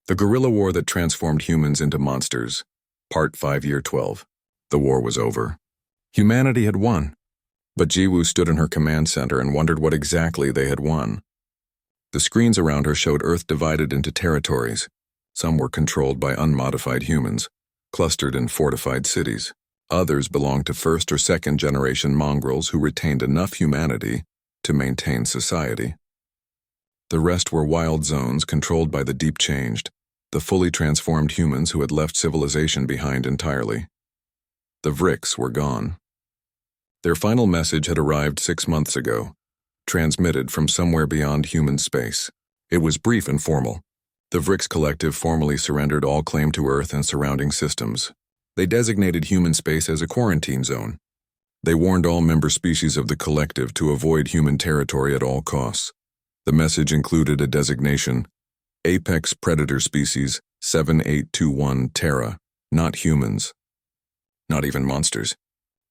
The Guerrilla War that transformed humans into monsters. Part 5, Year 12. The war was over. Humanity had won. But Jiwoo stood in her command center and wondered what exactly they had won. The screens around her showed Earth divided into territories. Some were controlled by unmodified humans, clustered in fortified cities. Others belonged to first or second generation mongrels who retained enough humanity to maintain society. The rest were wild zones controlled by the deep changed, the fully transformed humans who had left civilization behind entirely. The Vricks were gone. Their final message had arrived 6 months ago, transmitted from somewhere beyond human space. It was brief and formal. The Vricks Collective formally surrendered all claim to Earth and surrounding systems. They designated human space as a quarantine zone. They warned all member species of the collective to avoid human territory at all costs. The message included a designation, Apex Predator Species 7821 Terra, not humans. Not even monsters.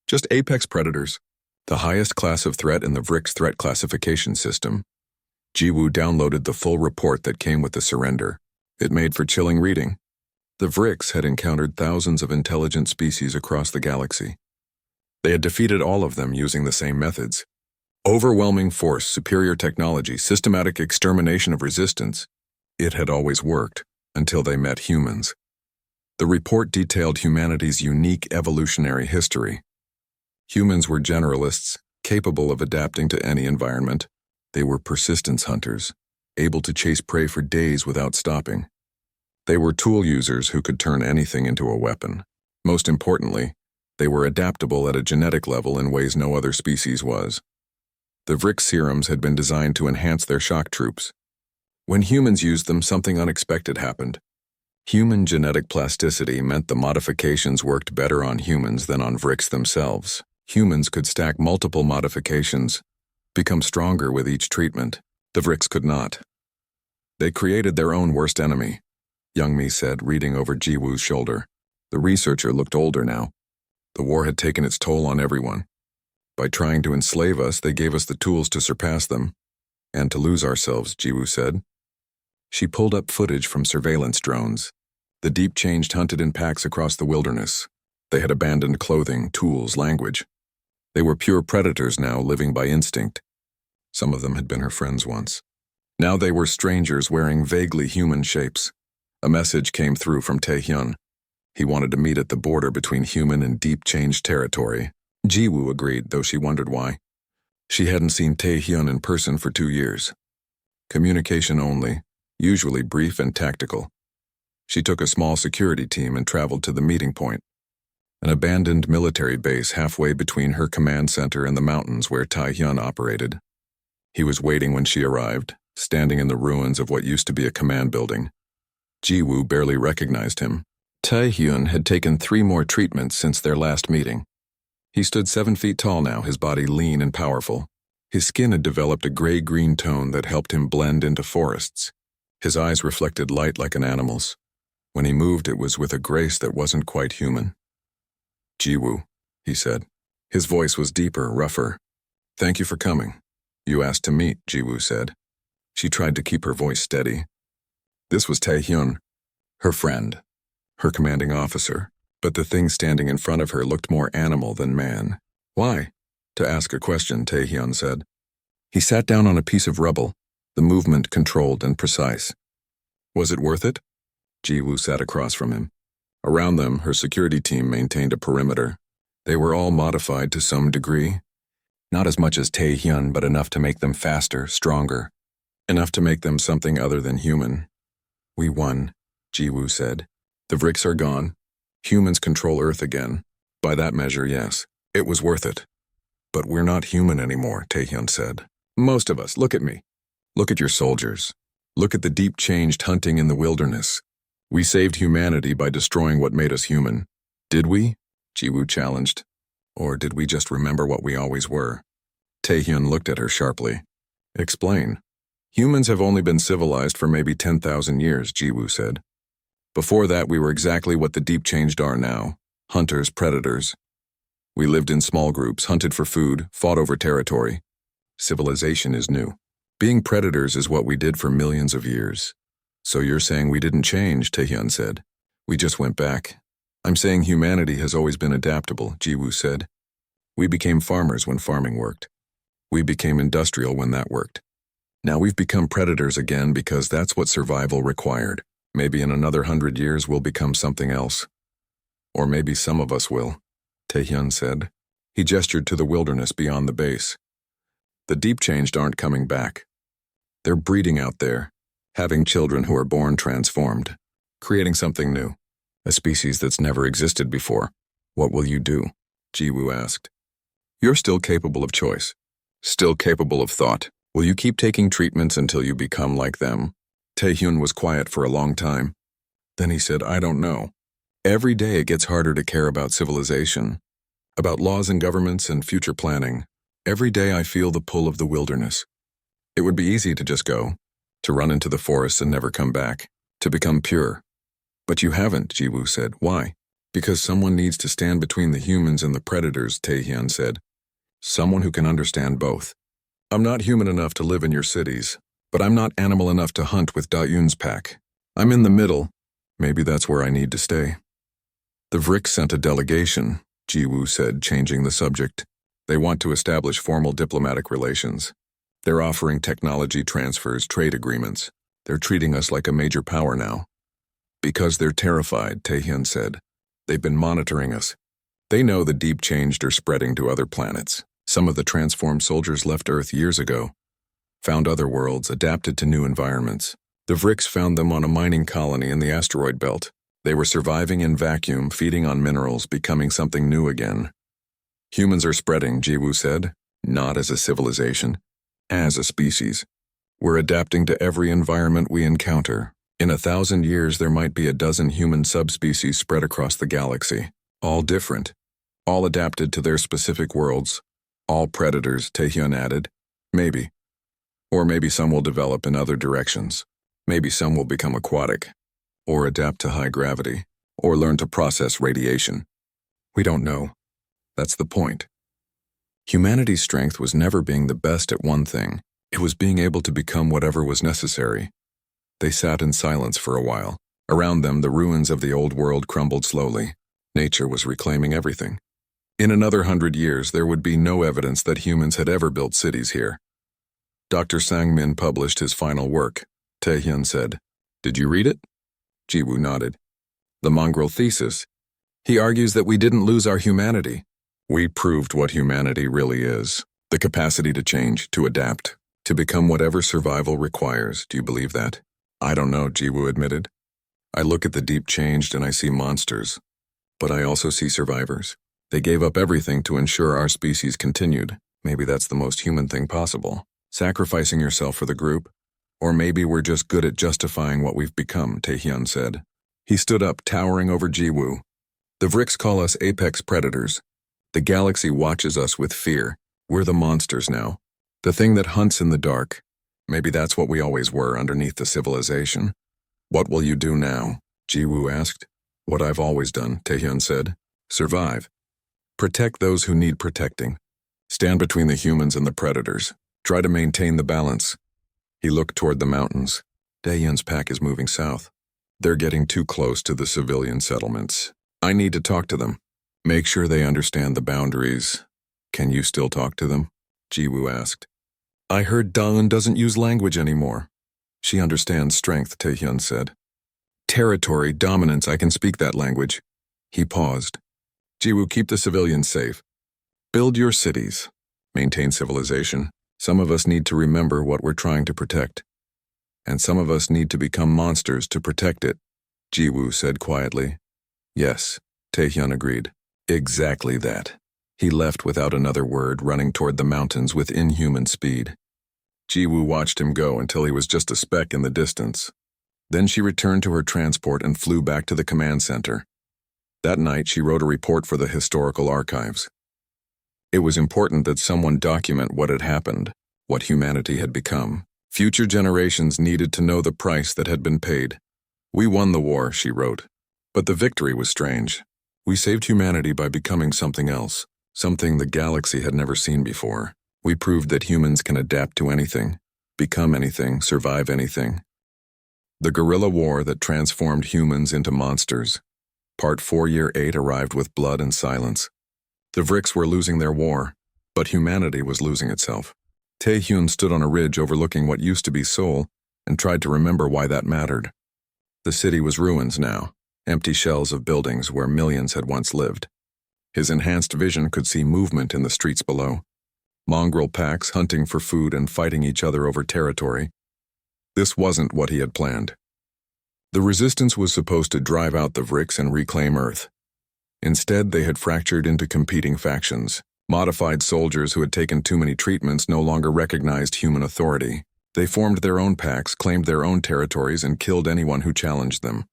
Just apex predators, the highest class of threat in the Vricks threat classification system. Jiwoo downloaded the full report that came with the surrender. It made for chilling reading. The Vricks had encountered thousands of intelligent species across the galaxy. They had defeated all of them using the same methods. Overwhelming force, superior technology, systematic extermination of resistance. It had always worked, until they met humans. The report detailed humanity's unique evolutionary history. Humans were generalists, capable of adapting to any environment. They were persistence hunters, able to chase prey for days without stopping. They were tool users who could turn anything into a weapon. Most importantly, they were adaptable at a genetic level in ways no other species was. The Vricks serums had been designed to enhance their shock troops. When humans used them, something unexpected happened. Human genetic plasticity meant the modifications worked better on humans than on Vricks themselves. Humans could stack multiple modifications, become stronger with each treatment. The Vricks could not. They created their own worst enemy, Youngmi said, reading over Jiwoo's shoulder. The researcher looked older now. The war had taken its toll on everyone. By trying to enslave us, they gave us the tools to surpass them. And to lose ourselves, Jiwoo said. She pulled up footage from surveillance drones. The deep changed hunted in packs across the wilderness. They had abandoned clothing, tools, language. They were pure predators now, living by instinct. Some of them had been her friends once. Now they were strangers wearing vaguely human shapes. A message came through from Taehyun. He wanted to meet at the border between human and deep changed territory. Jiwoo agreed, though she wondered why. She hadn't seen Taehyun in person for 2 years. Communication only, usually brief and tactical. She took a small security team and traveled to the meeting point, an abandoned military base halfway between her command center and the mountains where Taehyun operated. He was waiting when she arrived, standing in the ruins of what used to be a command building. Jiwoo barely recognized him. Taehyun had taken 3 more treatments since their last meeting. He stood 7 feet tall now, his body lean and powerful. His skin had developed a gray-green tone that helped him blend into forests. His eyes reflected light like an animal's. When he moved, it was with a grace that wasn't quite human. Jiwoo, he said. His voice was deeper, rougher. Thank you for coming. You asked to meet, Jiwoo said. She tried to keep her voice steady. This was Taehyun, her friend, her commanding officer. But the thing standing in front of her looked more animal than man. Why? To ask a question, Taehyun said. He sat down on a piece of rubble, the movement controlled and precise. Was it worth it? Jiwoo sat across from him. Around them, her security team maintained a perimeter. They were all modified to some degree. Not as much as Taehyun, but enough to make them faster, stronger. Enough to make them something other than human. We won, Jiwoo said. The Vricks are gone. Humans control Earth again. By that measure, yes, it was worth it. But we're not human anymore, Taehyun said. Most of us, look at me. Look at your soldiers. Look at the deep changed hunting in the wilderness. We saved humanity by destroying what made us human. Did we? Jiwoo challenged. Or did we just remember what we always were? Taehyun looked at her sharply. Explain. Humans have only been civilized for maybe 10,000 years, Jiwoo said. Before that, we were exactly what the deep changed are now, hunters, predators. We lived in small groups, hunted for food, fought over territory. Civilization is new. Being predators is what we did for millions of years. So you're saying we didn't change, Taehyun said. We just went back. I'm saying humanity has always been adaptable, Jiwoo said. We became farmers when farming worked. We became industrial when that worked. Now we've become predators again because that's what survival required. Maybe in another 100 years we'll become something else. Or maybe some of us will, Taehyun said. He gestured to the wilderness beyond the base. The deep changed aren't coming back. They're breeding out there, having children who are born transformed, creating something new, a species that's never existed before. What will you do? Jiwoo asked. You're still capable of choice, still capable of thought. Will you keep taking treatments until you become like them? Taehyun was quiet for a long time. Then he said, I don't know. Every day it gets harder to care about civilization, about laws and governments and future planning. Every day I feel the pull of the wilderness. It would be easy to just go, to run into the forest and never come back, to become pure. But you haven't, Jiwoo said. Why? Because someone needs to stand between the humans and the predators, Taehyun said. Someone who can understand both. I'm not human enough to live in your cities, but I'm not animal enough to hunt with Da-Yoon's pack. I'm in the middle. Maybe that's where I need to stay. The Vrick sent a delegation, Jiwoo said, changing the subject. They want to establish formal diplomatic relations. They're offering technology transfers, trade agreements. They're treating us like a major power now. Because they're terrified, Taehyun said. They've been monitoring us. They know the deep changed are spreading to other planets. Some of the transformed soldiers left Earth years ago, found other worlds, adapted to new environments. The Vricks found them on a mining colony in the asteroid belt. They were surviving in vacuum, feeding on minerals, becoming something new again. Humans are spreading, Jiwoo said, not as a civilization, as a species. We're adapting to every environment we encounter. In 1,000 years, there might be a dozen human subspecies spread across the galaxy, all different, all adapted to their specific worlds, all predators, Taehyun added. Maybe. Or maybe some will develop in other directions. Maybe some will become aquatic, or adapt to high gravity, or learn to process radiation. We don't know. That's the point. Humanity's strength was never being the best at one thing. It was being able to become whatever was necessary. They sat in silence for a while. Around them, the ruins of the old world crumbled slowly. Nature was reclaiming everything. In another 100 years, there would be no evidence that humans had ever built cities here. Dr. Sang-min published his final work, Taehyun said. Did you read it? Jiwoo nodded. The mongrel thesis. He argues that we didn't lose our humanity. We proved what humanity really is. The capacity to change, to adapt, to become whatever survival requires. Do you believe that? I don't know, Jiwoo admitted. I look at the deep changed and I see monsters. But I also see survivors. They gave up everything to ensure our species continued. Maybe that's the most human thing possible. Sacrificing yourself for the group. Or maybe we're just good at justifying what we've become, Taehyun said. He stood up, towering over Jiwoo. The Vricks call us apex predators. The galaxy watches us with fear. We're the monsters now. The thing that hunts in the dark. Maybe that's what we always were underneath the civilization. What will you do now? Jiwoo asked. What I've always done, Taehyun said. Survive. Protect those who need protecting. Stand between the humans and the predators. Try to maintain the balance. He looked toward the mountains. Taehyun's pack is moving south. They're getting too close to the civilian settlements. I need to talk to them. Make sure they understand the boundaries. Can you still talk to them? Jiwoo asked. I heard Da-Eun doesn't use language anymore. She understands strength, Taehyun said. Territory, dominance, I can speak that language. He paused. Jiwoo, keep the civilians safe. Build your cities. Maintain civilization. Some of us need to remember what we're trying to protect. And some of us need to become monsters to protect it, Jiwoo said quietly. Yes, Taehyun agreed. Exactly that. He left without another word, running toward the mountains with inhuman speed. Jiwoo watched him go until he was just a speck in the distance. Then she returned to her transport and flew back to the command center. That night, she wrote a report for the historical archives. It was important that someone document what had happened, what humanity had become. Future generations needed to know the price that had been paid. We won the war, she wrote. But the victory was strange. We saved humanity by becoming something else, something the galaxy had never seen before. We proved that humans can adapt to anything, become anything, survive anything. The Guerrilla War that transformed humans into monsters. Part 4 Year 8 arrived with blood and silence. The Vricks were losing their war, but humanity was losing itself. Taehyun stood on a ridge overlooking what used to be Seoul and tried to remember why that mattered. The city was ruins now, empty shells of buildings where millions had once lived. His enhanced vision could see movement in the streets below. Mongrel packs hunting for food and fighting each other over territory. This wasn't what he had planned. The resistance was supposed to drive out the Vricks and reclaim Earth. Instead, they had fractured into competing factions. Modified soldiers who had taken too many treatments no longer recognized human authority. They formed their own packs, claimed their own territories, and killed anyone who challenged them.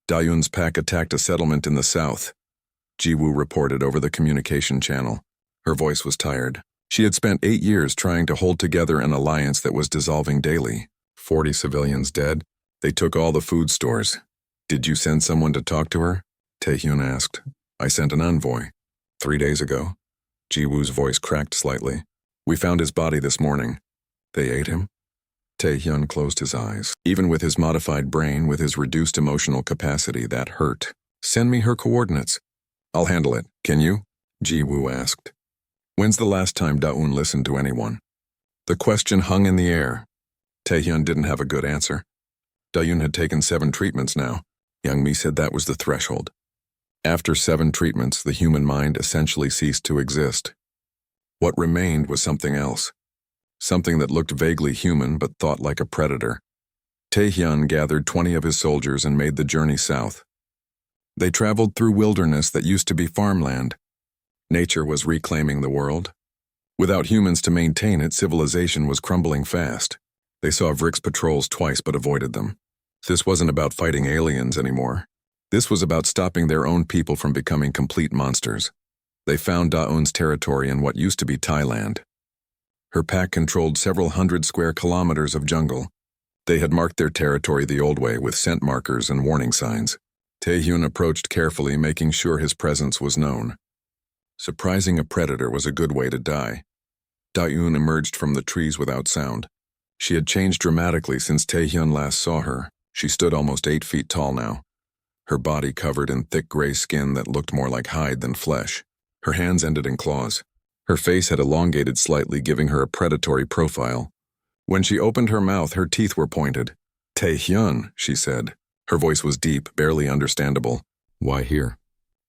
Dayun's pack attacked a settlement in the south. Jiwoo reported over the communication channel. Her voice was tired. She had spent 8 years trying to hold together an alliance that was dissolving daily. 40 civilians dead. They took all the food stores. Did you send someone to talk to her? Taehyun asked. I sent an envoy. 3 days ago. Jiwoo's voice cracked slightly. We found his body this morning. They ate him? Taehyun closed his eyes. Even with his modified brain, with his reduced emotional capacity, that hurt. Send me her coordinates. I'll handle it. Can you? Jiwoo asked. When's the last time Daun listened to anyone? The question hung in the air. Taehyun didn't have a good answer. Dayun had taken 7 treatments now. Youngmi said that was the threshold. After 7 treatments, the human mind essentially ceased to exist. What remained was something else. Something that looked vaguely human but thought like a predator. Taehyun gathered 20 of his soldiers and made the journey south. They traveled through wilderness that used to be farmland. Nature was reclaiming the world. Without humans to maintain it, civilization was crumbling fast. They saw Vricks patrols twice but avoided them. This wasn't about fighting aliens anymore. This was about stopping their own people from becoming complete monsters. They found Daun's territory in what used to be Thailand. Her pack controlled several hundred square kilometers of jungle. They had marked their territory the old way with scent markers and warning signs. Taehyun approached carefully, making sure his presence was known. Surprising a predator was a good way to die. Daun emerged from the trees without sound. She had changed dramatically since Taehyun last saw her. She stood almost 8 feet tall now. Her body covered in thick gray skin that looked more like hide than flesh. Her hands ended in claws. Her face had elongated slightly, giving her a predatory profile. When she opened her mouth, her teeth were pointed. Taehyun, she said. Her voice was deep, barely understandable. Why here?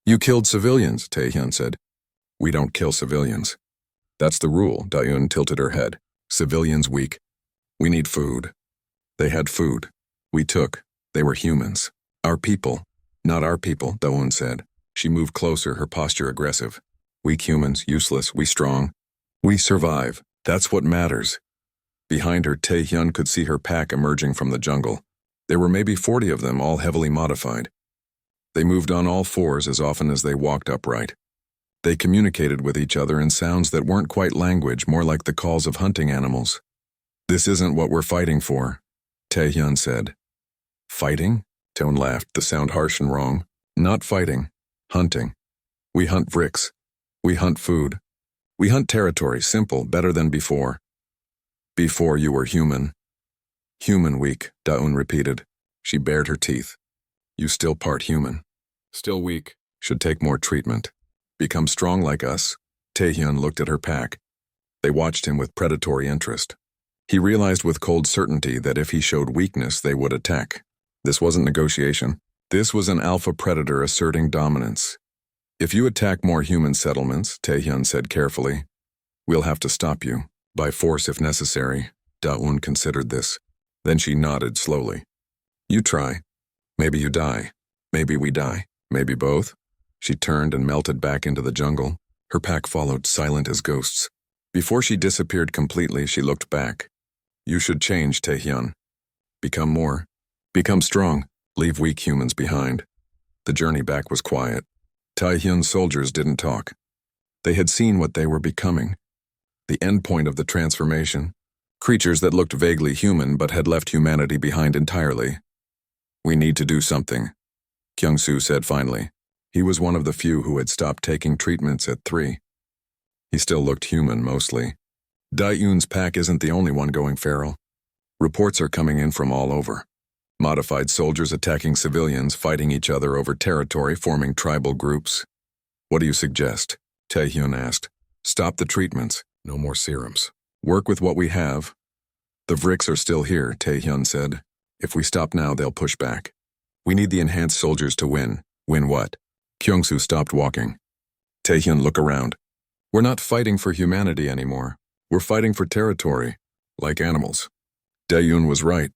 You killed civilians, Taehyun said. We don't kill civilians. That's the rule, Daun tilted her head. Civilians weak. We need food. They had food. We took. They were humans. Our people. Not our people, Daun said. She moved closer, her posture aggressive. Weak humans, useless, we strong. We survive. That's what matters. Behind her, Taehyun could see her pack emerging from the jungle. There were maybe 40 of them, all heavily modified. They moved on all fours as often as they walked upright. They communicated with each other in sounds that weren't quite language, more like the calls of hunting animals. This isn't what we're fighting for, Taehyun said. Fighting? Tone laughed, the sound harsh and wrong. Not fighting. Hunting. We hunt Vricks. We hunt food. We hunt territory, simple, better than before. Before you were human. Human weak, Daun repeated. She bared her teeth. You still part human. Still weak. Should take more treatment. Become strong like us. Taehyun looked at her pack. They watched him with predatory interest. He realized with cold certainty that if he showed weakness, they would attack. This wasn't negotiation. This was an alpha predator asserting dominance. If you attack more human settlements, Taehyun said carefully, we'll have to stop you. By force if necessary. Daun considered this. Then she nodded slowly. You try. Maybe you die. Maybe we die. Maybe both. She turned and melted back into the jungle. Her pack followed, silent as ghosts. Before she disappeared completely, she looked back. You should change, Taehyun. Become more. Become strong. Leave weak humans behind. The journey back was quiet. Taehyun's soldiers didn't talk. They had seen what they were becoming. The end point of the transformation. Creatures that looked vaguely human but had left humanity behind entirely. We need to do something, Kyung-soo said finally. He was one of the few who had stopped taking treatments at 3. He still looked human, mostly. Daeun's pack isn't the only one going feral. Reports are coming in from all over. Modified soldiers attacking civilians, fighting each other over territory, forming tribal groups. What do you suggest? Taehyun asked. Stop the treatments. No more serums. Work with what we have. The Vriks are still here, Taehyun said. If we stop now, they'll push back. We need the enhanced soldiers to win. Win what? Kyungsoo stopped walking. Taehyun, look around. We're not fighting for humanity anymore. We're fighting for territory, like animals. Daehyun was right.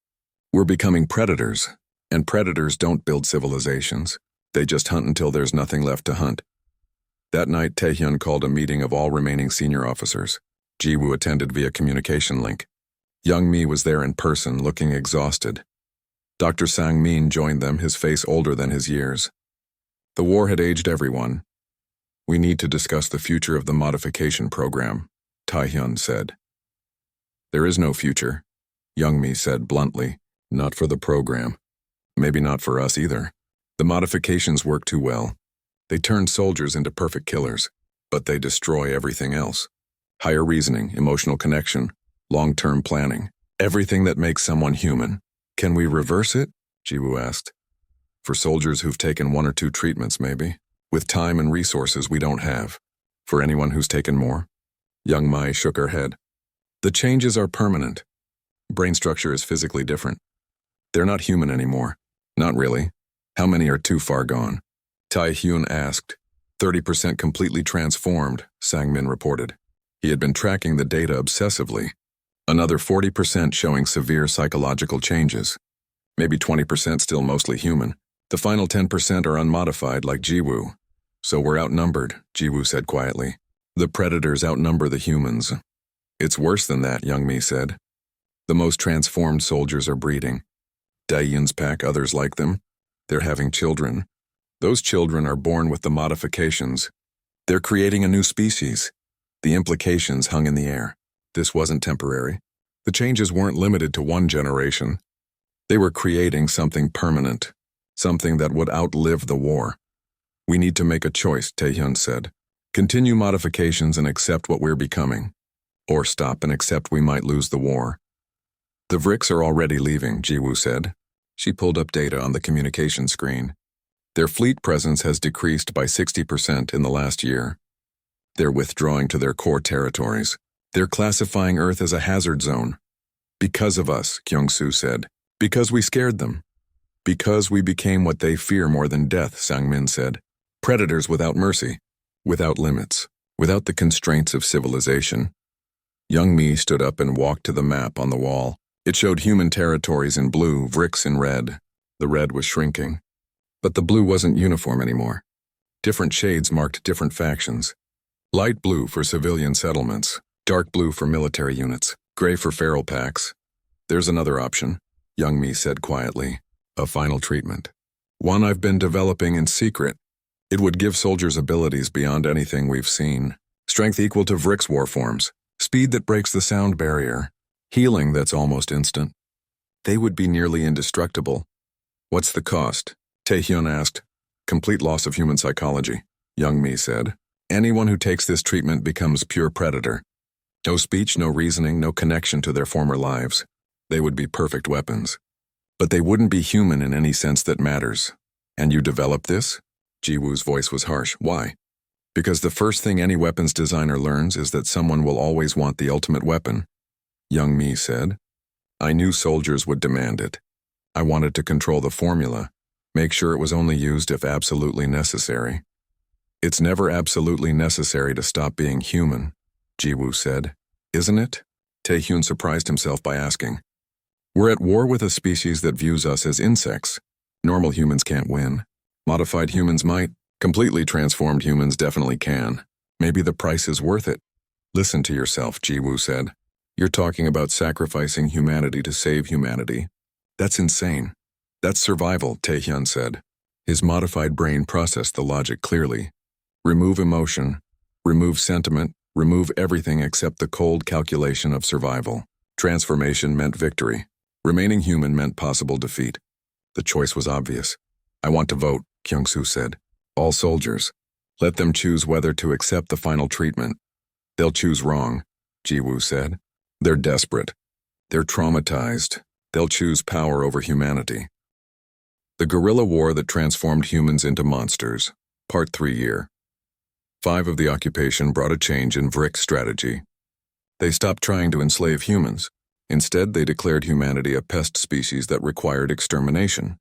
We're becoming predators, and predators don't build civilizations. They just hunt until there's nothing left to hunt. That night, Taehyun called a meeting of all remaining senior officers. Jiwoo attended via communication link. Young Mi was there in person, looking exhausted. Dr. Sang-min joined them, his face older than his years. The war had aged everyone. We need to discuss the future of the modification program, Taehyun said. There is no future, Young Mi said bluntly. Not for the program. Maybe not for us either. The modifications work too well. They turn soldiers into perfect killers, but they destroy everything else. Higher reasoning, emotional connection, long-term planning, everything that makes someone human. Can we reverse it? Jiwoo asked. For soldiers who've taken 1 or 2 treatments, maybe. With time and resources we don't have. For anyone who's taken more? Young Mai shook her head. The changes are permanent. Brain structure is physically different. They're not human anymore. Not really. How many are too far gone? Taehyun asked. 30% completely transformed, Sang-min reported. He had been tracking the data obsessively. Another 40% showing severe psychological changes. Maybe 20% still mostly human. The final 10% are unmodified like Jiwoo. So we're outnumbered, Jiwoo said quietly. The predators outnumber the humans. It's worse than that, Young Mi said. The most transformed soldiers are breeding. Daehyun's pack, others like them. They're having children. Those children are born with the modifications. They're creating a new species. The implications hung in the air. This wasn't temporary. The changes weren't limited to one generation. They were creating something permanent, something that would outlive the war. We need to make a choice, Taehyun said. Continue modifications and accept what we're becoming. Or stop and accept we might lose the war. The Vriks are already leaving, Jiwoo said. She pulled up data on the communication screen. Their fleet presence has decreased by 60% in the last year. They're withdrawing to their core territories. They're classifying Earth as a hazard zone. Because of us, Kyungsoo said. Because we scared them. Because we became what they fear more than death, Sang-min said. Predators without mercy, without limits, without the constraints of civilization. Young Mi stood up and walked to the map on the wall. It showed human territories in blue, Vriks in red. The red was shrinking. But the blue wasn't uniform anymore. Different shades marked different factions. Light blue for civilian settlements, dark blue for military units, gray for feral packs. There's another option, Young Mi said quietly. A final treatment. One I've been developing in secret. It would give soldiers abilities beyond anything we've seen. Strength equal to Vriks war forms. Speed that breaks the sound barrier. Healing that's almost instant. They would be nearly indestructible. What's the cost? Taehyun asked. Complete loss of human psychology, Young Mi said. Anyone who takes this treatment becomes pure predator. No speech, no reasoning, no connection to their former lives. They would be perfect weapons. But they wouldn't be human in any sense that matters. And you developed this? Jiwoo's voice was harsh. Why? Because the first thing any weapons designer learns is that someone will always want the ultimate weapon. Young Mi said. I knew soldiers would demand it. I wanted to control the formula, make sure it was only used if absolutely necessary. It's never absolutely necessary to stop being human, Jiwoo said. Isn't it? Taehyun surprised himself by asking. We're at war with a species that views us as insects. Normal humans can't win. Modified humans might. Completely transformed humans definitely can. Maybe the price is worth it. Listen to yourself, Jiwoo said. You're talking about sacrificing humanity to save humanity. That's insane. That's survival, Taehyun said. His modified brain processed the logic clearly. Remove emotion, remove sentiment, remove everything except the cold calculation of survival. Transformation meant victory. Remaining human meant possible defeat. The choice was obvious. I want to vote, Kyungsoo said. All soldiers. Let them choose whether to accept the final treatment. They'll choose wrong, Jiwoo said. They're desperate. They're traumatized. They'll choose power over humanity. The Guerrilla War that transformed humans into monsters. Part 3 year. 5 of the occupation brought a change in Vrick's strategy. They stopped trying to enslave humans. Instead, they declared humanity a pest species that required extermination.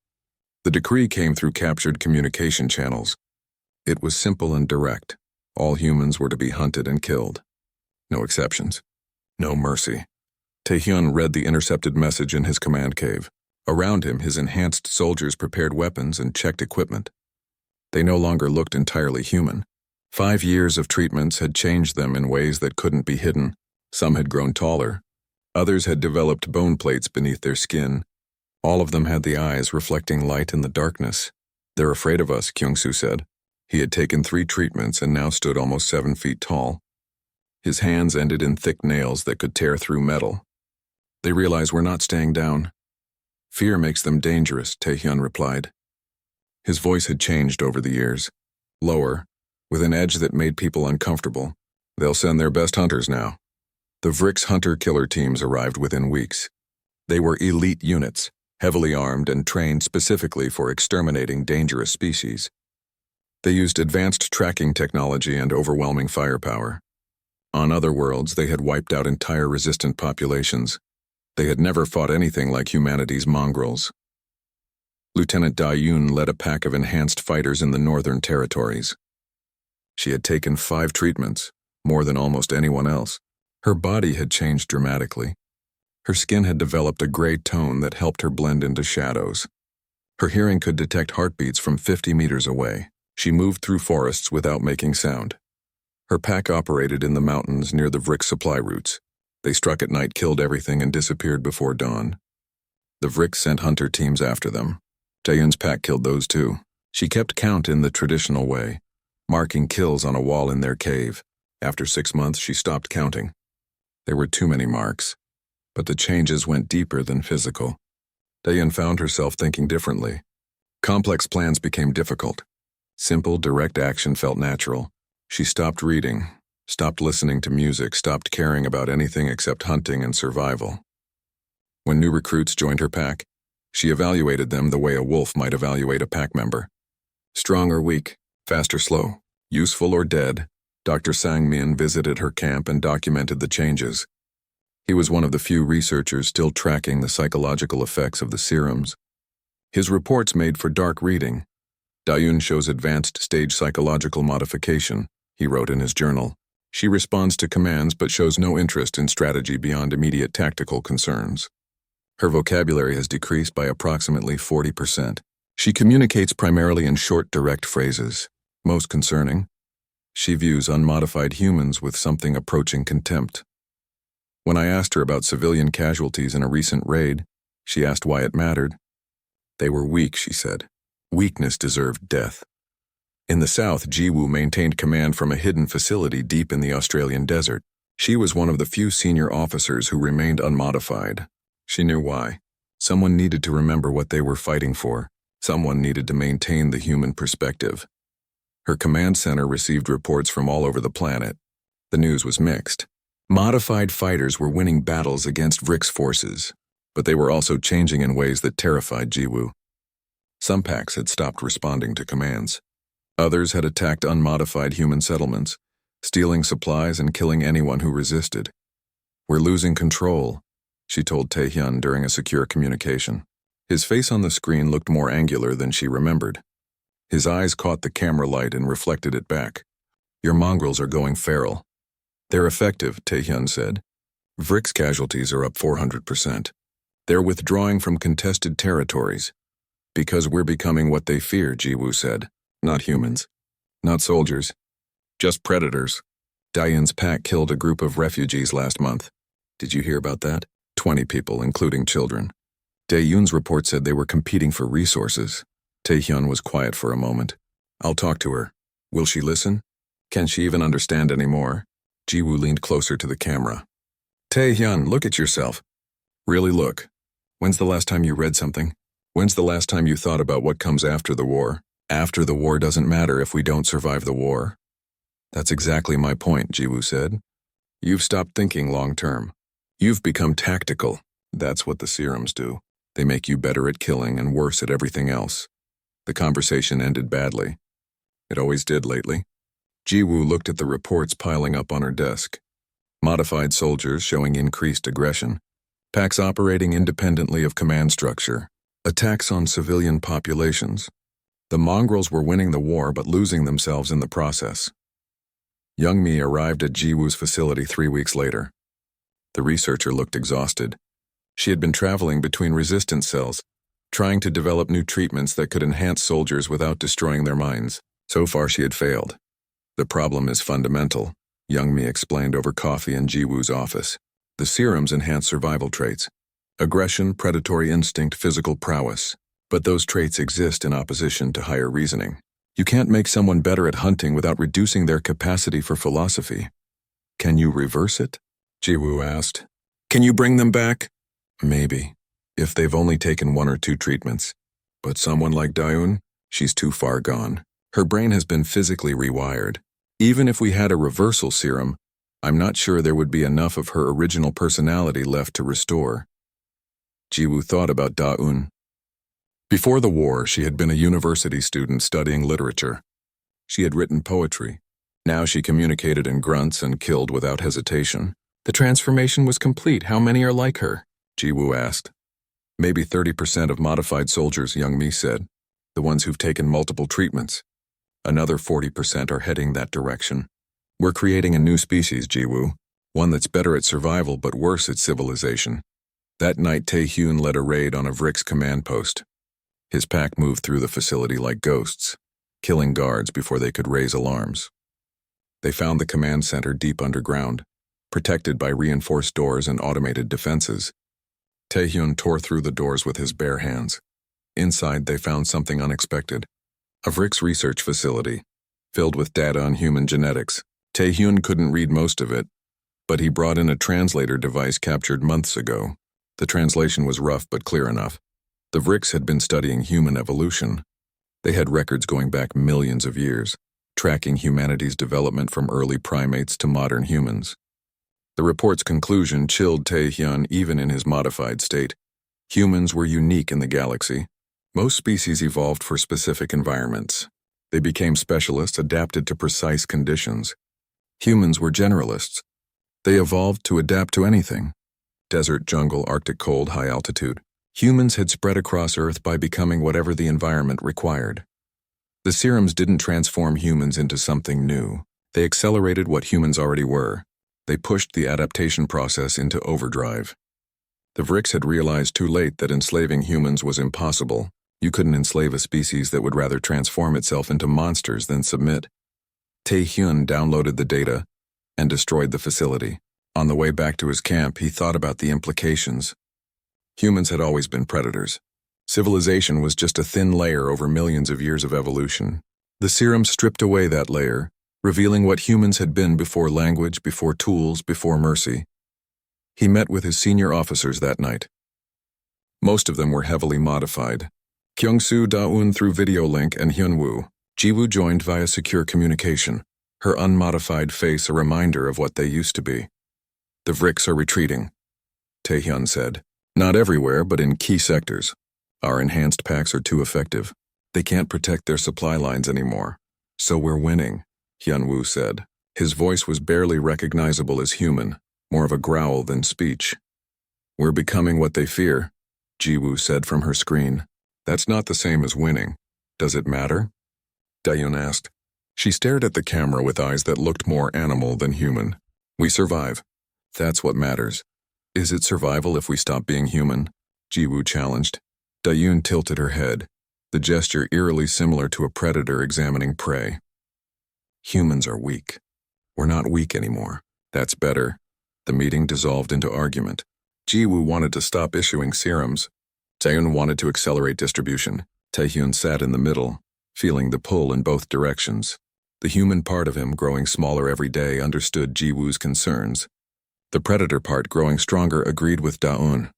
The decree came through captured communication channels. It was simple and direct. All humans were to be hunted and killed. No exceptions. No mercy. Taehyun read the intercepted message in his command cave. Around him, his enhanced soldiers prepared weapons and checked equipment. They no longer looked entirely human. 5 years of treatments had changed them in ways that couldn't be hidden. Some had grown taller. Others had developed bone plates beneath their skin. All of them had the eyes reflecting light in the darkness. "They're afraid of us," Kyung-soo said. He had taken 3 treatments and now stood almost 7 feet tall. His hands ended in thick nails that could tear through metal. "They realize we're not staying down." "Fear makes them dangerous," Taehyun replied. His voice had changed over the years. Lower, with an edge that made people uncomfortable. "They'll send their best hunters now." The Vrick's hunter-killer teams arrived within weeks. They were elite units, heavily armed and trained specifically for exterminating dangerous species. They used advanced tracking technology and overwhelming firepower. On other worlds, they had wiped out entire resistant populations. They had never fought anything like humanity's mongrels. Lieutenant Da-yoon led a pack of enhanced fighters in the northern territories. She had taken 5 treatments, more than almost anyone else. Her body had changed dramatically. Her skin had developed a gray tone that helped her blend into shadows. Her hearing could detect heartbeats from 50 meters away. She moved through forests without making sound. Her pack operated in the mountains near the Vrick supply routes. They struck at night, killed everything, and disappeared before dawn. The Vrick sent hunter teams after them. Taehyun's pack killed those too. She kept count in the traditional way, marking kills on a wall in their cave. After 6 months, she stopped counting. There were too many marks. But the changes went deeper than physical. Taehyun found herself thinking differently. Complex plans became difficult. Simple, direct action felt natural. She stopped reading, stopped listening to music, stopped caring about anything except hunting and survival. When new recruits joined her pack, she evaluated them the way a wolf might evaluate a pack member. Strong or weak, fast or slow, useful or dead, Dr. Sang-min visited her camp and documented the changes. He was one of the few researchers still tracking the psychological effects of the serums. His reports made for dark reading. Da-yoon shows advanced stage psychological modification, he wrote in his journal. She responds to commands but shows no interest in strategy beyond immediate tactical concerns. Her vocabulary has decreased by approximately 40%. She communicates primarily in short, direct phrases. Most concerning, she views unmodified humans with something approaching contempt. When I asked her about civilian casualties in a recent raid, she asked why it mattered. "They were weak," she said. "Weakness deserved death." In the south, Jiwoo maintained command from a hidden facility deep in the Australian desert. She was one of the few senior officers who remained unmodified. She knew why. Someone needed to remember what they were fighting for. Someone needed to maintain the human perspective. Her command center received reports from all over the planet. The news was mixed. Modified fighters were winning battles against Vrick's forces, but they were also changing in ways that terrified Jiwoo. Some packs had stopped responding to commands. Others had attacked unmodified human settlements, stealing supplies and killing anyone who resisted. "We're losing control," she told Taehyun during a secure communication. His face on the screen looked more angular than she remembered. His eyes caught the camera light and reflected it back. "Your mongrels are going feral." "They're effective," Taehyun said. "Vrick's casualties are up 400%. They're withdrawing from contested territories. Because we're becoming what they fear," Jiwoo said. "Not humans. Not soldiers. Just predators." Da-yoon's pack killed a group of refugees last month. Did you hear about that? 20 people, including children. Da-yoon's report said they were competing for resources. Taehyun was quiet for a moment. "I'll talk to her. Will she listen? Can she even understand anymore?" Jiwoo leaned closer to the camera. "Taehyun, look at yourself. Really look. When's the last time you read something? When's the last time you thought about what comes after the war? After the war doesn't matter if we don't survive the war." "That's exactly my point," Jiwoo said. "You've stopped thinking long-term. You've become tactical. That's what the serums do. They make you better at killing and worse at everything else. The conversation ended badly. It always did lately. Jiwoo looked at the reports piling up on her desk. Modified soldiers showing increased aggression. Packs operating independently of command structure. Attacks on civilian populations. The mongrels were winning the war but losing themselves in the process. Young Mi arrived at Jiwoo's facility 3 weeks later. The researcher looked exhausted. She had been traveling between resistance cells, trying to develop new treatments that could enhance soldiers without destroying their minds. So far she had failed. The problem is fundamental, Young Mi explained over coffee in Jiwoo's office. The serums enhance survival traits. Aggression, predatory instinct, physical prowess. But those traits exist in opposition to higher reasoning. You can't make someone better at hunting without reducing their capacity for philosophy. Can you reverse it? Jiwoo asked. Can you bring them back? Maybe, if they've only taken 1 or 2 treatments. But someone like Daeun, she's too far gone. Her brain has been physically rewired. Even if we had a reversal serum, I'm not sure there would be enough of her original personality left to restore. Jiwoo thought about Daeun. Before the war, she had been a university student studying literature. She had written poetry. Now she communicated in grunts and killed without hesitation. The transformation was complete. How many are like her? Jiwoo asked. Maybe 30% of modified soldiers, Young Mi said. The ones who've taken multiple treatments. Another 40% are heading that direction. We're creating a new species, Jiwoo. One that's better at survival but worse at civilization. That night, Taehyun led a raid on a Vrik's command post. His pack moved through the facility like ghosts, killing guards before they could raise alarms. They found the command center deep underground, protected by reinforced doors and automated defenses. Taehyun tore through the doors with his bare hands. Inside, they found something unexpected. A Vrik's research facility, filled with data on human genetics. Taehyun couldn't read most of it, but he brought in a translator device captured months ago. The translation was rough but clear enough. The Vrik's had been studying human evolution. They had records going back millions of years, tracking humanity's development from early primates to modern humans. The report's conclusion chilled Taehyun even in his modified state. Humans were unique in the galaxy. Most species evolved for specific environments. They became specialists adapted to precise conditions. Humans were generalists. They evolved to adapt to anything. Desert, jungle, Arctic cold, high altitude. Humans had spread across Earth by becoming whatever the environment required. The serums didn't transform humans into something new. They accelerated what humans already were. They pushed the adaptation process into overdrive. The Vrik's had realized too late that enslaving humans was impossible. You couldn't enslave a species that would rather transform itself into monsters than submit. Taehyun downloaded the data and destroyed the facility. On the way back to his camp, he thought about the implications. Humans had always been predators. Civilization was just a thin layer over millions of years of evolution. The serum stripped away that layer, revealing what humans had been before language, before tools, before mercy. He met with his senior officers that night. Most of them were heavily modified. Kyungsoo Daeun through video link and Hyunwoo. Jiwoo joined via secure communication, her unmodified face a reminder of what they used to be. The Vrik's are retreating, Taehyun said. Not everywhere, but in key sectors. Our enhanced packs are too effective. They can't protect their supply lines anymore. So we're winning, Hyunwoo said. His voice was barely recognizable as human, more of a growl than speech. We're becoming what they fear, Jiwoo said from her screen. That's not the same as winning. Does it matter? Daeun asked. She stared at the camera with eyes that looked more animal than human. We survive. That's what matters. Is it survival if we stop being human? Jiwoo challenged. Daeun tilted her head, the gesture eerily similar to a predator examining prey. Humans are weak. We're not weak anymore. That's better. The meeting dissolved into argument. Jiwoo wanted to stop issuing serums. Daeun wanted to accelerate distribution. Taehyun sat in the middle, feeling the pull in both directions. The human part of him, growing smaller every day, understood Jiwoo's concerns. The predator part, growing stronger, agreed with Daeun.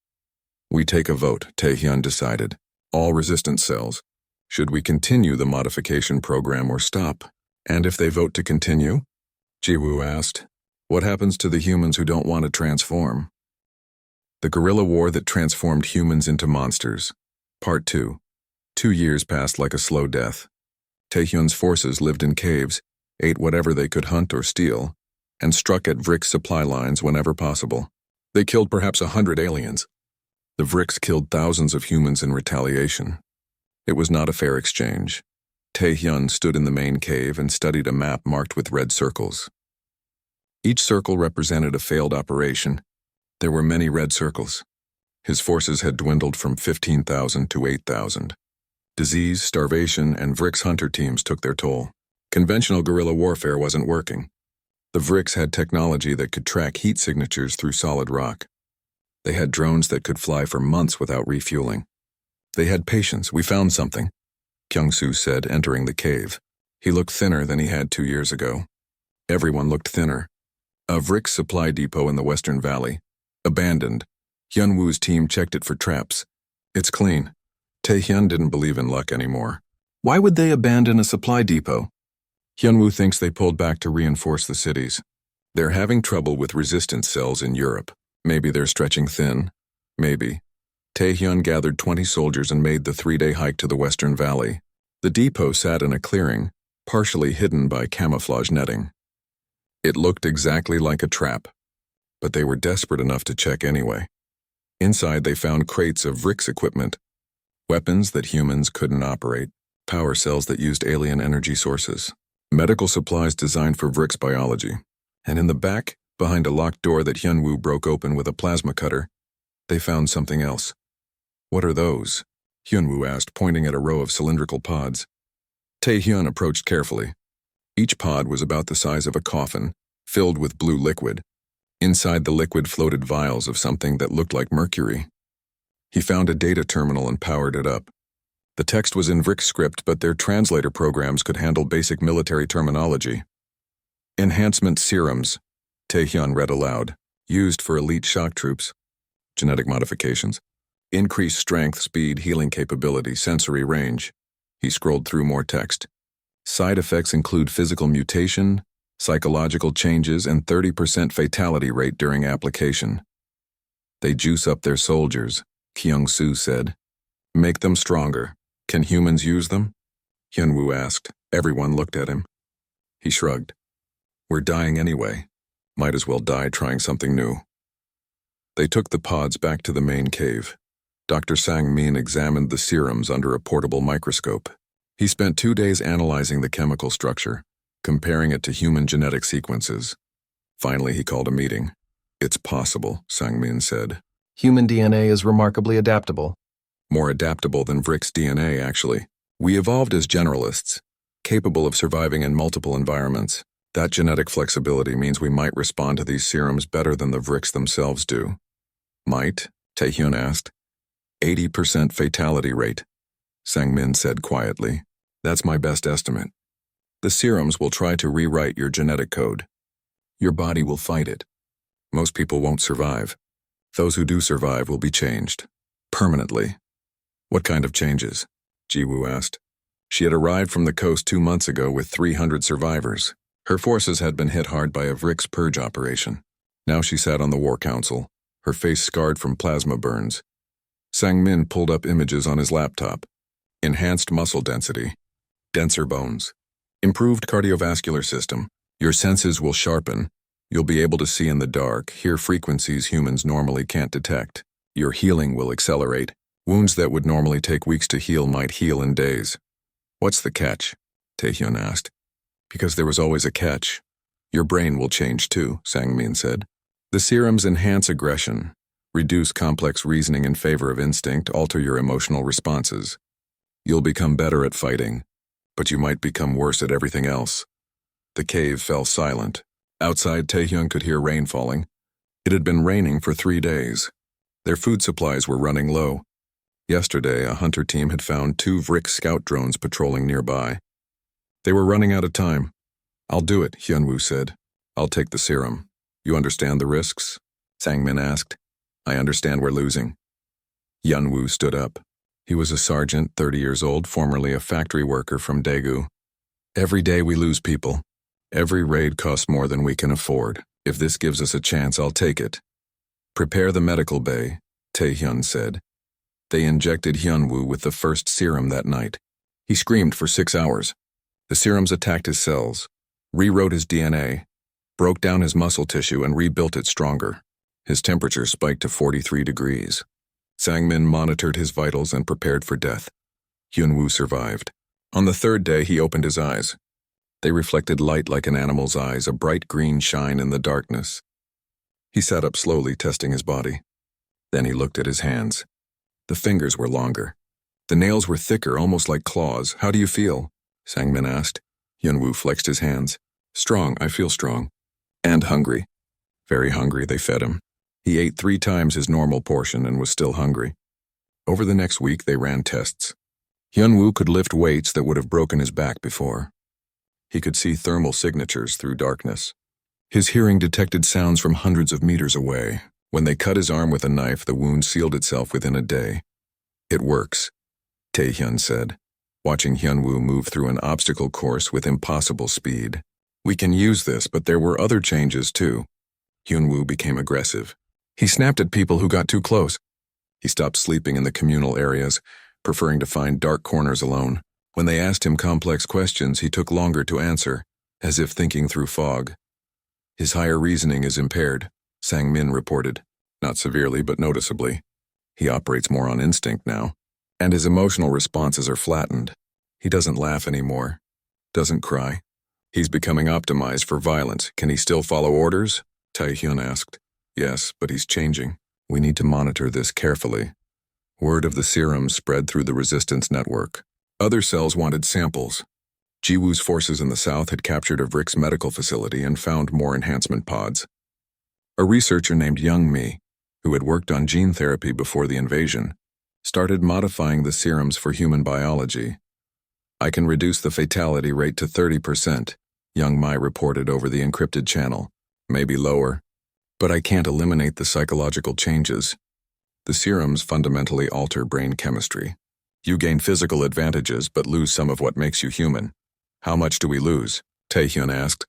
We take a vote, Taehyun decided. All resistance cells. Should we continue the modification program or stop? And if they vote to continue? Jiwoo asked. What happens to the humans who don't want to transform? The Guerrilla War that transformed humans into monsters. Part 2. 2 years passed like a slow death. Taehyun's forces lived in caves, ate whatever they could hunt or steal, and struck at Vrick's supply lines whenever possible. They killed perhaps 100 aliens. The Vricks killed thousands of humans in retaliation. It was not a fair exchange. Taehyun stood in the main cave and studied a map marked with red circles. Each circle represented a failed operation. There were many red circles. His forces had dwindled from 15,000 to 8,000. Disease, starvation, and Vricks hunter teams took their toll. Conventional guerrilla warfare wasn't working. The Vricks had technology that could track heat signatures through solid rock. They had drones that could fly for months without refueling. They had patience. We found something, Kyung-soo said, entering the cave. He looked thinner than he had 2 years ago. Everyone looked thinner. A Vricks supply depot in the Western Valley. Abandoned. Hyunwoo's team checked it for traps. It's clean. Taehyun didn't believe in luck anymore. Why would they abandon a supply depot? Hyunwoo thinks they pulled back to reinforce the cities. They're having trouble with resistance cells in Europe. Maybe they're stretching thin. Maybe. Taehyun gathered 20 soldiers and made the 3-day hike to the Western Valley. The depot sat in a clearing, partially hidden by camouflage netting. It looked exactly like a trap, but they were desperate enough to check anyway. Inside they found crates of Vricks equipment, weapons that humans couldn't operate, power cells that used alien energy sources, medical supplies designed for Vricks biology, and in the back, behind a locked door that Hyunwoo broke open with a plasma cutter, they found something else. What are those? Hyunwoo asked, pointing at a row of cylindrical pods. Taehyun approached carefully. Each pod was about the size of a coffin, filled with blue liquid. Inside the liquid floated vials of something that looked like mercury. He found a data terminal and powered it up. The text was in Vrick script, but their translator programs could handle basic military terminology. Enhancement serums, Taehyun read aloud, used for elite shock troops. Genetic modifications. Increased strength, speed, healing capability, sensory range. He scrolled through more text. Side effects include physical mutation, psychological changes, and 30% fatality rate during application. They juice up their soldiers, Kyung-soo said. Make them stronger. Can humans use them? Hyunwoo asked. Everyone looked at him. He shrugged. We're dying anyway. Might as well die trying something new. They took the pods back to the main cave. Dr. Sang-min examined the serums under a portable microscope. He spent 2 days analyzing the chemical structure, comparing it to human genetic sequences. Finally, he called a meeting. It's possible, Sang-min said. Human DNA is remarkably adaptable. More adaptable than Vrick's DNA, actually. We evolved as generalists, capable of surviving in multiple environments. That genetic flexibility means we might respond to these serums better than the Vricks themselves do. Might? Taehyun asked. 80% fatality rate, Sang-min said quietly. That's my best estimate. The serums will try to rewrite your genetic code. Your body will fight it. Most people won't survive. Those who do survive will be changed. Permanently. What kind of changes? Jiwoo asked. She had arrived from the coast 2 months ago with 300 survivors. Her forces had been hit hard by a Vricks purge operation. Now she sat on the War Council, her face scarred from plasma burns. Sang-min pulled up images on his laptop. Enhanced muscle density. Denser bones. Improved cardiovascular system. Your senses will sharpen. You'll be able to see in the dark, hear frequencies humans normally can't detect. Your healing will accelerate. Wounds that would normally take weeks to heal might heal in days. What's the catch? Taehyun asked. Because there was always a catch. Your brain will change too, Sang-min said. The serums enhance aggression, reduce complex reasoning in favor of instinct, alter your emotional responses. You'll become better at fighting, but you might become worse at everything else. The cave fell silent. Outside, Taehyun could hear rain falling. It had been raining for 3 days. Their food supplies were running low. Yesterday, a hunter team had found 2 Vrick scout drones patrolling nearby. They were running out of time. I'll do it, Hyunwoo said. I'll take the serum. You understand the risks? Sang-min asked. I understand we're losing. Hyunwoo stood up. He was a sergeant, 30 years old, formerly a factory worker from Daegu. Every day we lose people. Every raid costs more than we can afford. If this gives us a chance, I'll take it. Prepare the medical bay, Tae-hyun said. They injected Hyun-woo with the first serum that night. He screamed for 6 hours. The serums attacked his cells, rewrote his DNA, broke down his muscle tissue and rebuilt it stronger. His temperature spiked to 43 degrees. Sang-min monitored his vitals and prepared for death. Hyun-woo survived. On the 3rd day, he opened his eyes. They reflected light like an animal's eyes, a bright green shine in the darkness. He sat up slowly, testing his body. Then he looked at his hands. The fingers were longer. The nails were thicker, almost like claws. How do you feel? Sang-min asked. Hyun-woo flexed his hands. Strong, I feel strong. And hungry. Very hungry, they fed him. He ate 3 times his normal portion and was still hungry. Over the next week, they ran tests. Hyun-woo could lift weights that would have broken his back before. He could see thermal signatures through darkness. His hearing detected sounds from hundreds of meters away. When they cut his arm with a knife, the wound sealed itself within a day. It works, Tae-hyun said, watching Hyun-woo move through an obstacle course with impossible speed. We can use this, but there were other changes too. Hyun-woo became aggressive. He snapped at people who got too close. He stopped sleeping in the communal areas, preferring to find dark corners alone. When they asked him complex questions, he took longer to answer, as if thinking through fog. His higher reasoning is impaired, Sang-min reported. Not severely, but noticeably. He operates more on instinct now. And his emotional responses are flattened. He doesn't laugh anymore. Doesn't cry. He's becoming optimized for violence. Can he still follow orders? Tae-hyun asked. Yes, but he's changing. We need to monitor this carefully. Word of the serum spread through the resistance network. Other cells wanted samples. Jiwoo's forces in the south had captured a Vrik's medical facility and found more enhancement pods. A researcher named Young Mi, who had worked on gene therapy before the invasion, started modifying the serums for human biology. I can reduce the fatality rate to 30%, Young Mi reported over the encrypted channel. Maybe lower. But I can't eliminate the psychological changes. The serums fundamentally alter brain chemistry. You gain physical advantages but lose some of what makes you human. How much do we lose? Tae-hyun asked.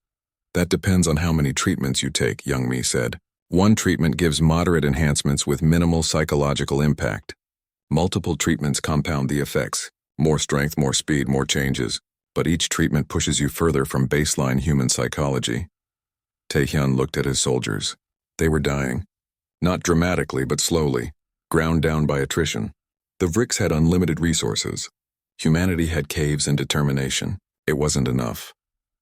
That depends on how many treatments you take, Young Mi said. One treatment gives moderate enhancements with minimal psychological impact. Multiple treatments compound the effects. More strength, more speed, more changes. But each treatment pushes you further from baseline human psychology. Tae-hyun looked at his soldiers. They were dying. Not dramatically, but slowly, ground down by attrition. The Vriks had unlimited resources. Humanity had caves and determination. It wasn't enough.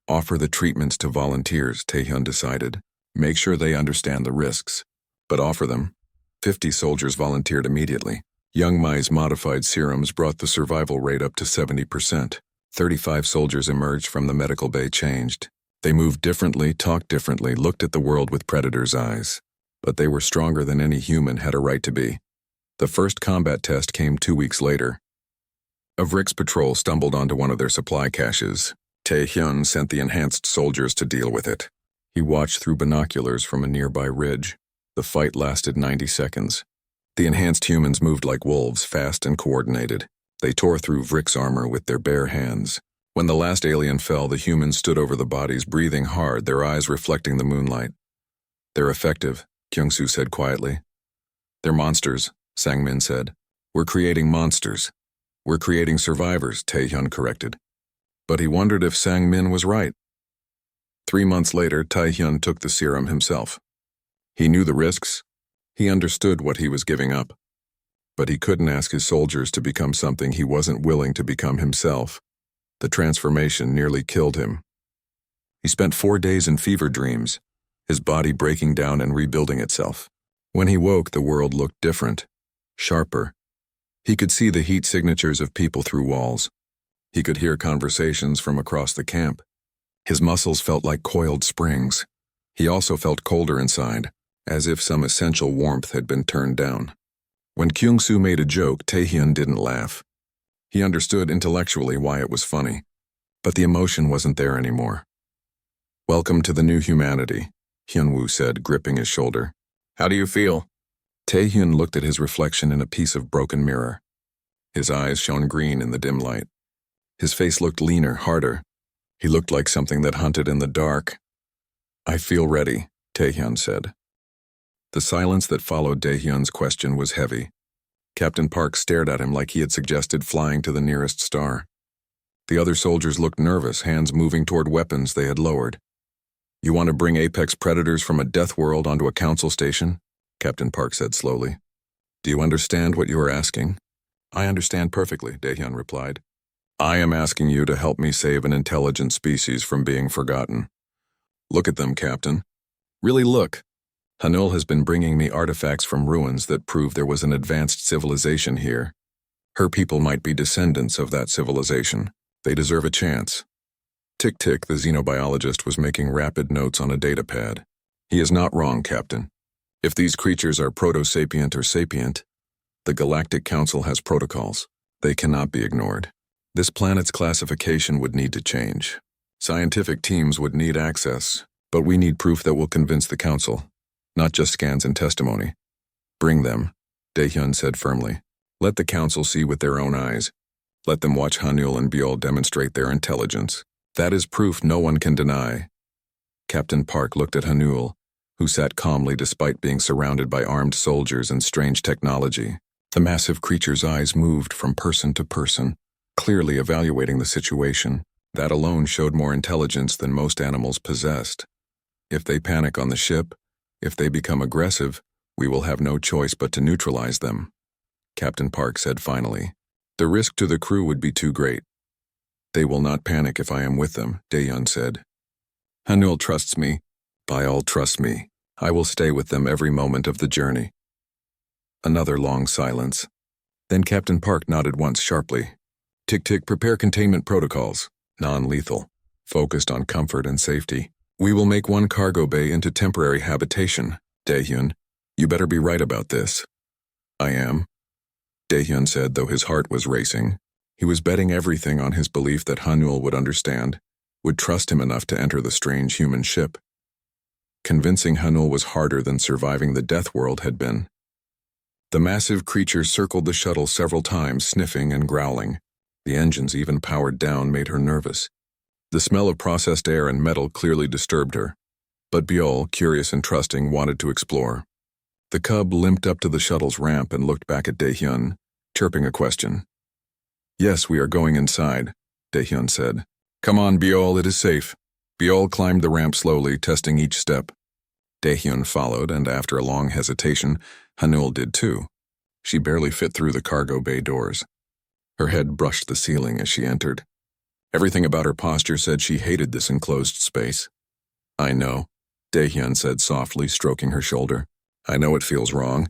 Offer the treatments to volunteers, Tae-hyun decided. Make sure they understand the risks. But offer them. 50 soldiers volunteered immediately. Young Mi's modified serums brought the survival rate up to 70%. 35 soldiers emerged from the medical bay changed. They moved differently, talked differently, looked at the world with predators' eyes. But they were stronger than any human had a right to be. The first combat test came 2 weeks later. A Vrik's patrol stumbled onto one of their supply caches. Tae-hyun sent the enhanced soldiers to deal with it. He watched through binoculars from a nearby ridge. The fight lasted 90 seconds. The enhanced humans moved like wolves, fast and coordinated. They tore through Vrik's armor with their bare hands. When the last alien fell, the humans stood over the bodies, breathing hard, their eyes reflecting the moonlight. They're effective, Kyung-soo said quietly. They're monsters, Sang-min said. We're creating monsters. We're creating survivors, Tae-hyun corrected. But he wondered if Sang-min was right. 3 months later, Tae-hyun took the serum himself. He knew the risks. He understood what he was giving up. But he couldn't ask his soldiers to become something he wasn't willing to become himself. The transformation nearly killed him. He spent 4 days in fever dreams, his body breaking down and rebuilding itself. When he woke, the world looked different, sharper. He could see the heat signatures of people through walls. He could hear conversations from across the camp. His muscles felt like coiled springs. He also felt colder inside, as if some essential warmth had been turned down. When Kyung-soo made a joke, Tae-hyun didn't laugh. He understood intellectually why it was funny, but the emotion wasn't there anymore. Welcome to the new humanity, Hyun-woo said, gripping his shoulder. How do you feel? Tae-hyun looked at his reflection in a piece of broken mirror. His eyes shone green in the dim light. His face looked leaner, harder. He looked like something that hunted in the dark. I feel ready, Tae-hyun said. The silence that followed Daehyun's question was heavy. Captain Park stared at him like he had suggested flying to the nearest star. The other soldiers looked nervous, hands moving toward weapons they had lowered. "You want to bring apex predators from a death world onto a council station?" Captain Park said slowly. "Do you understand what you are asking?" "I understand perfectly," Daehyun replied. "I am asking you to help me save an intelligent species from being forgotten." "Look at them, Captain. Really look. Hanul has been bringing me artifacts from ruins that prove there was an advanced civilization here. Her people might be descendants of that civilization. They deserve a chance." Tick-Tick, the xenobiologist, was making rapid notes on a data pad. "He is not wrong, Captain. If these creatures are proto-sapient or sapient, the Galactic Council has protocols. They cannot be ignored. This planet's classification would need to change. Scientific teams would need access, but we need proof that will convince the Council, not just scans and testimony." "Bring them," Daehyun said firmly. "Let the Council see with their own eyes. Let them watch Hanul and Biol demonstrate their intelligence. That is proof no one can deny." Captain Park looked at Hanul, who sat calmly despite being surrounded by armed soldiers and strange technology. The massive creature's eyes moved from person to person, clearly evaluating the situation. That alone showed more intelligence than most animals possessed. If they panic on the ship, if they become aggressive, we will have no choice but to neutralize them. Captain Park said finally. "The risk to the crew would be too great." "They will not panic if I am with them," Daehyun said. "Hanul trusts me. Biol trusts me. I will stay with them every moment of the journey." Another long silence. Then Captain Park nodded once sharply. "Tick-Tick, prepare containment protocols. Non-lethal. Focused on comfort and safety. We will make one cargo bay into temporary habitation. Daehyun, you better be right about this." "I am," Daehyun said, though his heart was racing. He was betting everything on his belief that Hanul would understand, would trust him enough to enter the strange human ship. Convincing Hanul was harder than surviving the death world had been. The massive creature circled the shuttle several times, sniffing and growling. The engines, even powered down, made her nervous. The smell of processed air and metal clearly disturbed her. But Biol, curious and trusting, wanted to explore. The cub limped up to the shuttle's ramp and looked back at Daehyun, chirping a question. "Yes, we are going inside," Daehyun said. "Come on, Biol, it is safe." Biol climbed the ramp slowly, testing each step. Daehyun followed, and after a long hesitation, Hanul did too. She barely fit through the cargo bay doors. Her head brushed the ceiling as she entered. Everything about her posture said she hated this enclosed space. "I know," Daehyun said softly, stroking her shoulder. "I know it feels wrong,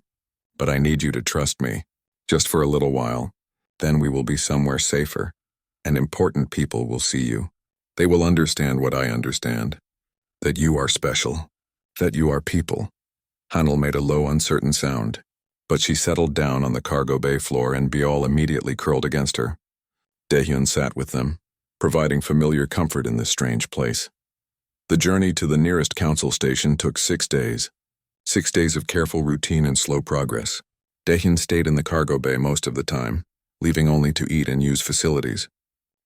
but I need you to trust me, just for a little while. Then we will be somewhere safer, and important people will see you. They will understand what I understand, that you are special, that you are people." Hanul made a low, uncertain sound, but she settled down on the cargo bay floor and Biol immediately curled against her. Daehyun sat with them, providing familiar comfort in this strange place. The journey to the nearest council station took 6 days. 6 days of careful routine and slow progress. Daehyun stayed in the cargo bay most of the time, leaving only to eat and use facilities.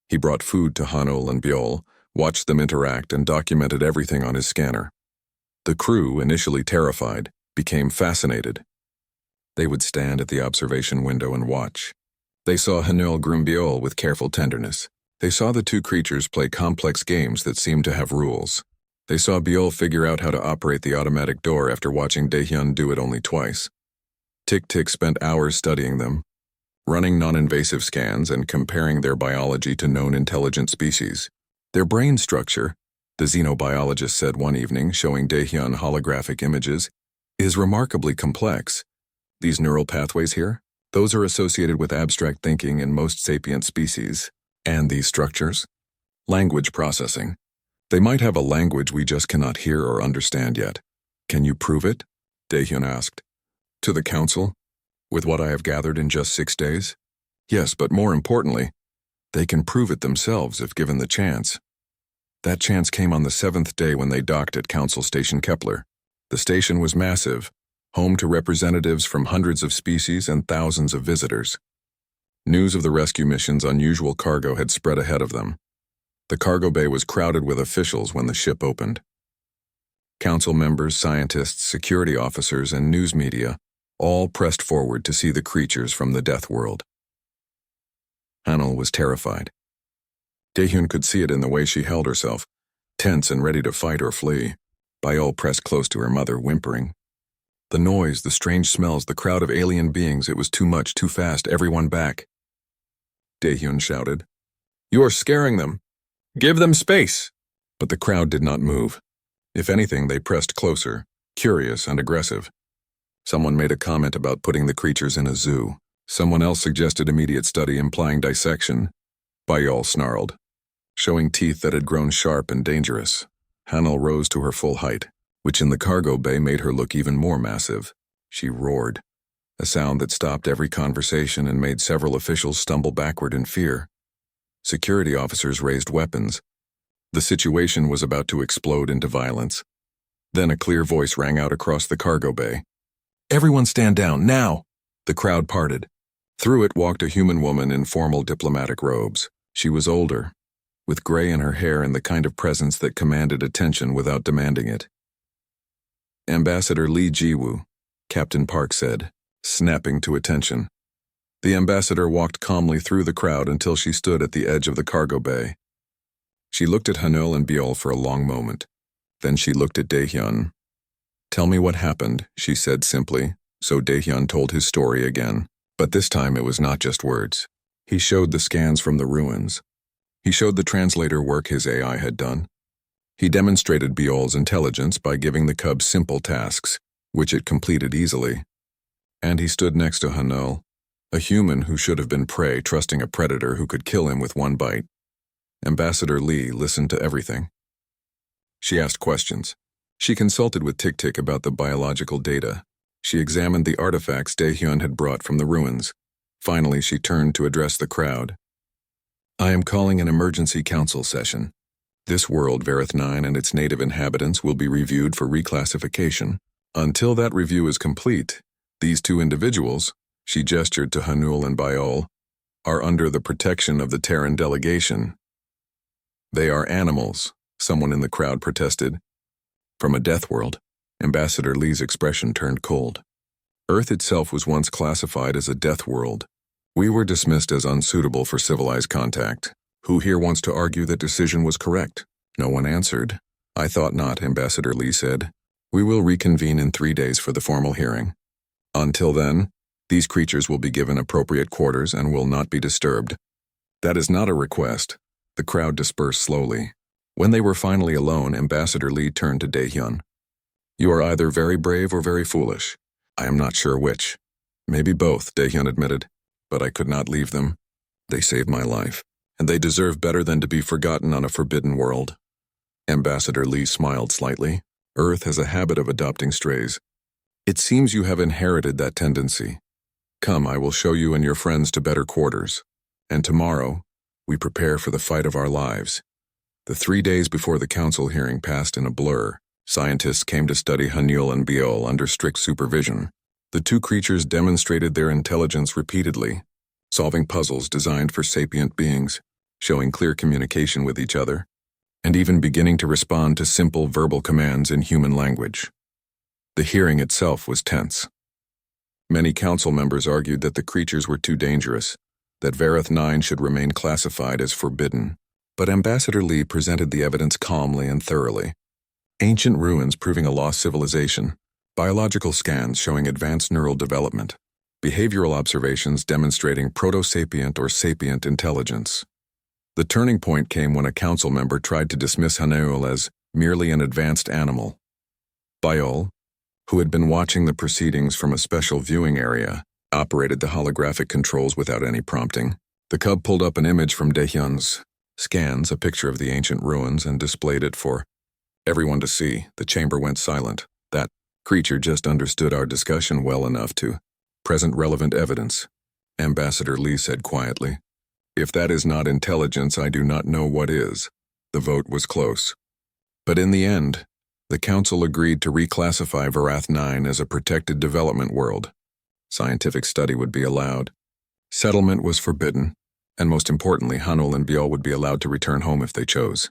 He brought food to Hanul and Biol, watched them interact, and documented everything on his scanner. The crew, initially terrified, became fascinated. They would stand at the observation window and watch. They saw Hanul groom Biol with careful tenderness. They saw the two creatures play complex games that seemed to have rules. They saw Biol figure out how to operate the automatic door after watching Daehyun do it only twice. Tick-Tick spent hours studying them, running non-invasive scans and comparing their biology to known intelligent species. Their brain structure, the xenobiologist said one evening, showing Daehyun holographic images, is remarkably complex. These neural pathways here, those are associated with abstract thinking in most sapient species. And these structures? Language processing. They might have a language we just cannot hear or understand yet. Can you prove it? Daehyun asked. To the council? With what I have gathered in just 6 days? Yes, but more importantly, they can prove it themselves if given the chance. That chance came on the 7th day when they docked at Council Station Kepler. The station was massive, home to representatives from hundreds of species and thousands of visitors. News of the rescue mission's unusual cargo had spread ahead of them. The cargo bay was crowded with officials when the ship opened. Council members, scientists, security officers, and news media all pressed forward to see the creatures from the death world. Hanel was terrified. Daehyun could see it in the way she held herself, tense and ready to fight or flee. Byul pressed close to her mother, whimpering. The noise, the strange smells, the crowd of alien beings, it was too much, too fast, everyone back. Daehyun shouted, "You are scaring them. Give them space!" But the crowd did not move. If anything, they pressed closer, curious and aggressive. Someone made a comment about putting the creatures in a zoo. Someone else suggested immediate study implying dissection. Byul snarled, showing teeth that had grown sharp and dangerous. Hanel rose to her full height, which in the cargo bay made her look even more massive. She roared, a sound that stopped every conversation and made several officials stumble backward in fear. Security officers raised weapons. The situation was about to explode into violence. Then a clear voice rang out across the cargo bay. "Everyone stand down, now!" The crowd parted. Through it walked a human woman in formal diplomatic robes. She was older, with gray in her hair and the kind of presence that commanded attention without demanding it. "Ambassador Lee Ji-woo," Captain Park said, snapping to attention. The ambassador walked calmly through the crowd until she stood at the edge of the cargo bay. She looked at Hanul and Byul for a long moment. Then she looked at Daehyun. "Tell me what happened," she said simply, so Daehyun told his story again. But this time it was not just words. He showed the scans from the ruins. He showed the translator work his AI had done. He demonstrated Byul's intelligence by giving the cub simple tasks, which it completed easily. And he stood next to Hanul, a human who should have been prey, trusting a predator who could kill him with one bite. Ambassador Lee listened to everything. She asked questions. She consulted with Tik-Tik about the biological data. She examined the artifacts Daehyun had brought from the ruins. Finally, she turned to address the crowd. "I am calling an emergency council session. This world, Vareth 9, and its native inhabitants will be reviewed for reclassification. Until that review is complete, these two individuals," she gestured to Hanul and Byul, "are under the protection of the Terran delegation." "They are animals," someone in the crowd protested. From a death world, Ambassador Lee's expression turned cold. Earth itself was once classified as a death world. We were dismissed as unsuitable for civilized contact. Who here wants to argue that decision was correct? No one answered. "I thought not," Ambassador Lee said. "We will reconvene in 3 days for the formal hearing. Until then, these creatures will be given appropriate quarters and will not be disturbed." "That is not a request." The crowd dispersed slowly. When they were finally alone, Ambassador Lee turned to Daehyun. "You are either very brave or very foolish. I am not sure which." "Maybe both," Daehyun admitted. "But I could not leave them. They saved my life, and they deserve better than to be forgotten on a forbidden world." Ambassador Lee smiled slightly. "Earth has a habit of adopting strays. It seems you have inherited that tendency. Come, I will show you and your friends to better quarters. And tomorrow, we prepare for the fight of our lives." The 3 days before the council hearing passed in a blur. Scientists came to study Hanul and Byul under strict supervision. The two creatures demonstrated their intelligence repeatedly, solving puzzles designed for sapient beings, showing clear communication with each other, and even beginning to respond to simple verbal commands in human language. The hearing itself was tense. Many council members argued that the creatures were too dangerous, that Vareth 9 should remain classified as forbidden. But Ambassador Lee presented the evidence calmly and thoroughly. Ancient ruins proving a lost civilization, biological scans showing advanced neural development, behavioral observations demonstrating proto-sapient or sapient intelligence. The turning point came when a council member tried to dismiss Hanul as merely an advanced animal. Byul, who had been watching the proceedings from a special viewing area, operated the holographic controls without any prompting. The cub pulled up an image from Daehyun's scans, a picture of the ancient ruins, and displayed it for everyone to see. The chamber went silent. That creature just understood our discussion well enough to present relevant evidence, Ambassador Lee said quietly. "If that is not intelligence, I do not know what is." The vote was close. But in the end, the council agreed to reclassify Vareth 9 as a protected development world. Scientific study would be allowed. Settlement was forbidden. And most importantly, Hanul and Byul would be allowed to return home if they chose.